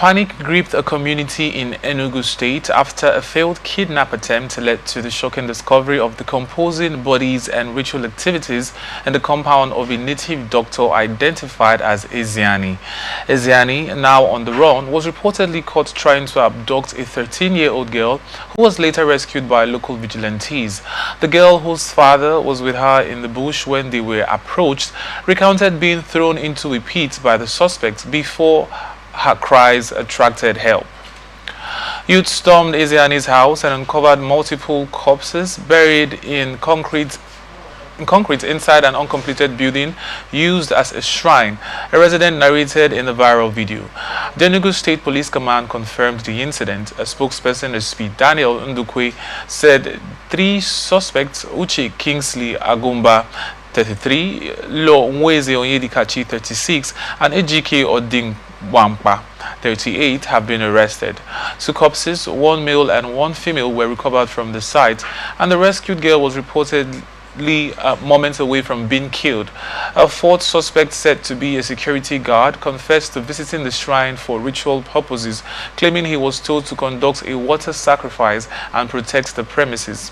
Panic gripped a community in Enugu State after a failed kidnap attempt led to the shocking discovery of decomposing bodies and ritual activities in the compound of a native doctor identified as Ezeani. Ezeani, now on the run, was reportedly caught trying to abduct a 13-year-old girl who was later rescued by local vigilantes. The girl, whose father was with her in the bush when they were approached, recounted being thrown into a pit by the suspects before her cries attracted help. Youth stormed Ezeani's house and uncovered multiple corpses buried in concrete inside an uncompleted building used as a shrine, a resident narrated in the viral video. The Enugu State Police Command confirmed the incident. A spokesperson, SP Daniel Ndukwe, said 3 suspects, Uche Kingsley Agumba, 33, Lo Nweze Onyedikachi, 36, and Ejike Oding Wampa, 38, have been arrested. 2 corpses, 1 male and 1 female, were recovered from the site, and the rescued girl was reportedly moments away from being killed. A 4th suspect, said to be a security guard, confessed to visiting the shrine for ritual purposes, claiming he was told to conduct a water sacrifice and protect the premises.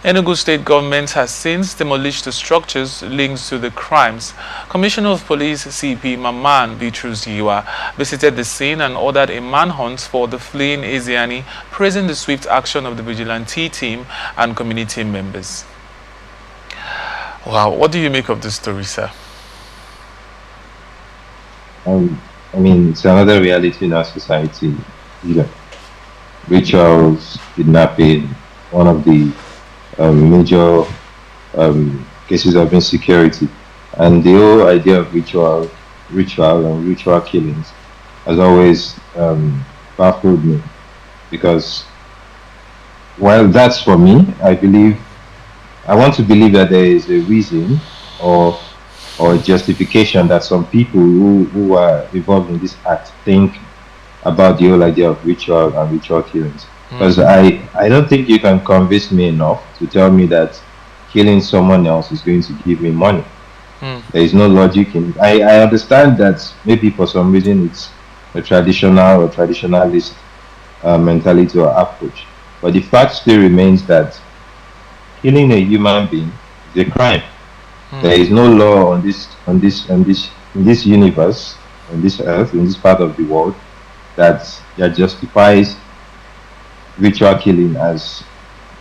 Enugu State government has since demolished the structures linked to the crimes. Commissioner of Police CP Maman Bitrus Yiwa visited the scene and ordered a manhunt for the fleeing Ezeani, praising the swift action of the vigilante team and community members. Wow, what do you make of this story, sir? I mean, it's another reality in our society. You know, rituals, kidnapping, one of the major cases of insecurity, and the whole idea of ritual and ritual killings has always baffled me, because while that's for me, I want to believe that there is a reason or a justification that some people who are involved in this act think about the whole idea of ritual and ritual killings. Because I don't think you can convince me enough to tell me that killing someone else is going to give me money. There is no logic in it. I understand that maybe for some reason it's a traditional or traditionalist mentality or approach, but the fact still remains that killing a human being is a crime. There is no law in this universe, on this earth, in this part of the world, that justifies ritual killing as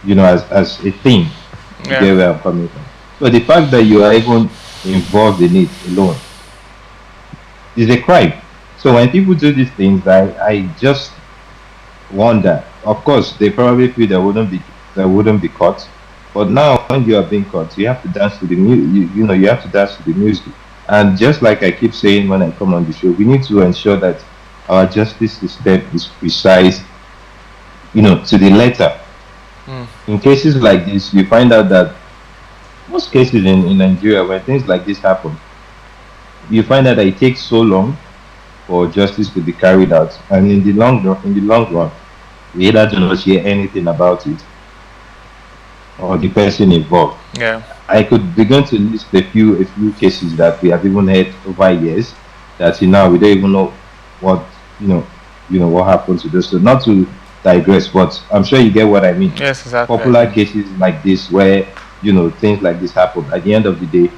a thing. You get where I'm coming from. So the fact that you are even involved in it alone is a crime. So when people do these things, I just wonder. Of course, they probably feel they wouldn't be caught. But now, when you are being caught, you have to dance to the music. You have to dance to the music. And just like I keep saying when I come on the show, we need to ensure that our justice system is precise, to the letter. In cases like this, you find out that most cases in Nigeria, when things like this happen, you find out that it takes so long for justice to be carried out, and in the long run, we either do not hear anything about it or the person involved. I could begin to list a few cases that we have even had over years that now we don't even know what what happened to those. So not to digress, but I'm sure you get what I mean. Yes, exactly. Popular cases like this where things like this happen. At the end of the day,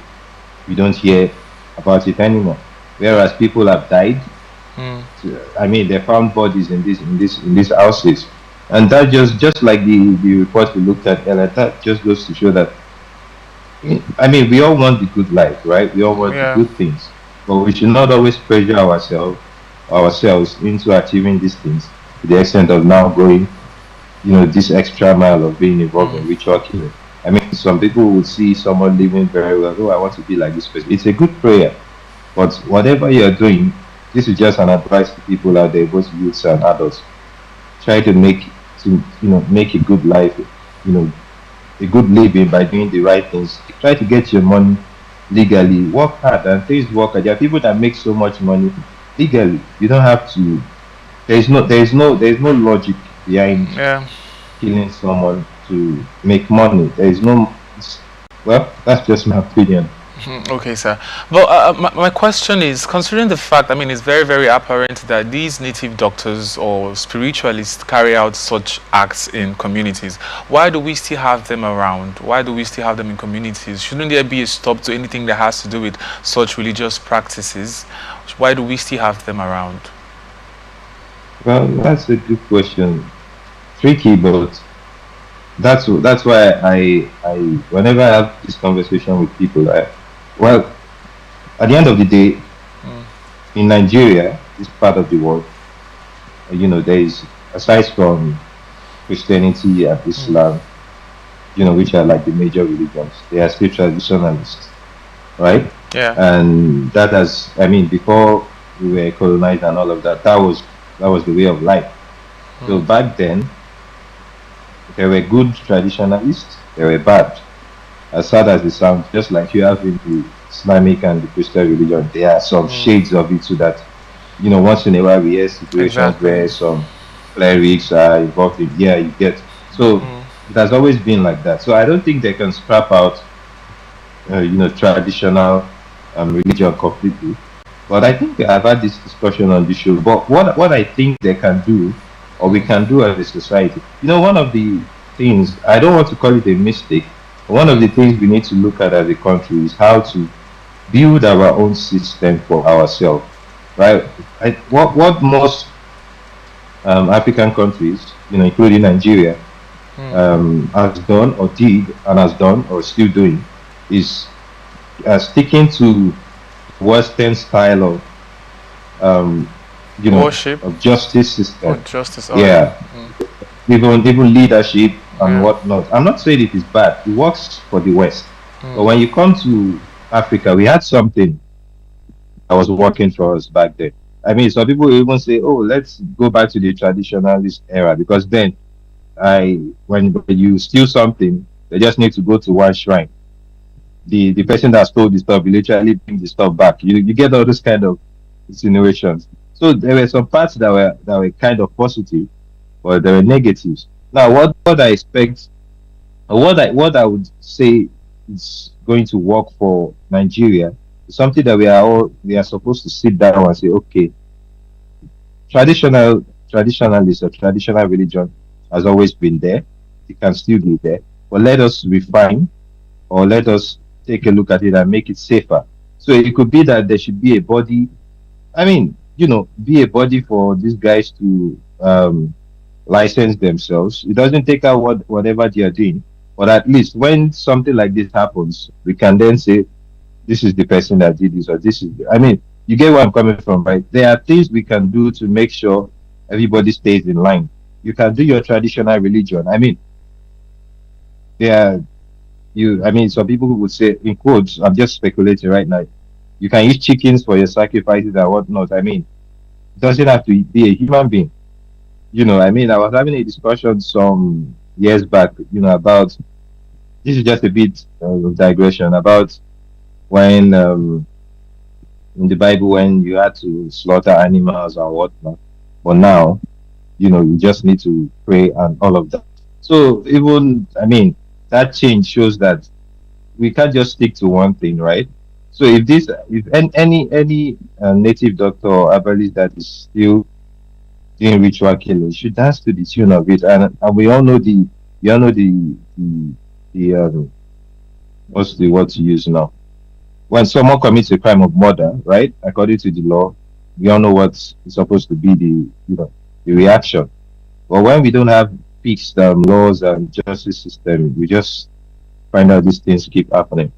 we don't hear about it anymore. Whereas people have died. I mean, they found bodies in these houses, and that just like the report we looked at earlier, that just goes to show that. I mean, we all want the good life, right? We all want the good things, but we should not always pressure ourselves into achieving these things to the extent of now going, this extra mile of being involved in ritual killing. I mean, some people would see someone living very well. Oh, I want to be like this person. It's a good prayer, but whatever you are doing, this is just an advice to people out there, both youths and adults. Try to make a good life, a good living by doing the right things. Try to get your money legally. Work hard, and things work. There are people that make so much money legally. You don't have to. There's no logic behind killing someone to make money. There is no. Well, that's just my opinion. Okay, sir. Well, my question is, considering the fact, I mean, it's very, very apparent that these native doctors or spiritualists carry out such acts in communities. Why do we still have them around? Why do we still have them in communities? Shouldn't there be a stop to anything that has to do with such religious practices? Why do we still have them around? Well, that's a good question. Tricky, but that's why I whenever I have this conversation with people, well, at the end of the day, Mm, in Nigeria, this part of the world, there is, aside from Christianity and mm, Islam, which are like the major religions, they are still traditionalists, right? yeah. And that has, I mean, before we were colonized and all of that, that was the way of life. So Mm, back then, there were good traditionalists, there were bad. As sad as it sounds, just like you have in the Islamic and the Christian religion, there are some mm, shades of it, so that once in a while we hear situations exactly. where some clerics are involved in, yeah, you get. So Mm, it has always been like that. So I don't think they can scrap out traditional religion completely. But I think I've had this discussion on the show. But what I think they can do, or we mm, can do as a society, one of the things, I don't want to call it a mistake, but one of mm, the things we need to look at as a country is how to build our own system for ourselves, right? What most African countries, including Nigeria, mm, has done or did and has done or still doing is sticking to Western style of um, worship of justice or system. justice, all right. Yeah, Mm, even leadership and yeah. whatnot. I'm not saying it is bad. It works for the West, but Mm, when you come to Africa, we had something that was working for us back then. I mean, some people even say, "Oh, let's go back to the traditionalist era," because then when you steal something, they just need to go to one shrine. The person that stole the stuff will literally bring the stuff back. You get all those kind of insinuations. So there were some parts that were kind of positive, but there were negatives. Now, what I expect, or what I would say is going to work for Nigeria is something that we are supposed to sit down and say, okay, traditionalist or traditional religion has always been there. It can still be there, but let us refine, or let us take a look at it and make it safer. So it could be that there should be a body. I mean, be a body for these guys to license themselves. It doesn't take out whatever they are doing, but at least when something like this happens, we can then say this is the person that did this, or this is. I mean, you get where I'm coming from, right? There are things we can do to make sure everybody stays in line. You can do your traditional religion. I mean, there are I mean, some people would say, in quotes, I'm just speculating right now. You can eat chickens for your sacrifices and whatnot. I mean, it doesn't have to be a human being. I mean, I was having a discussion some years back, about this is just a bit of digression about when in the Bible when you had to slaughter animals and whatnot. But now, you just need to pray and all of that. So even, I mean, that change shows that we can't just stick to one thing, right? So if any native doctor or herbalist that is still doing ritual killing should dance to the tune of it, and we all know the what's the word to use now? When someone commits a crime of murder, right? According to the law, we all know what's supposed to be the reaction. But when we don't have fixed laws and justice system, we just find out these things keep happening.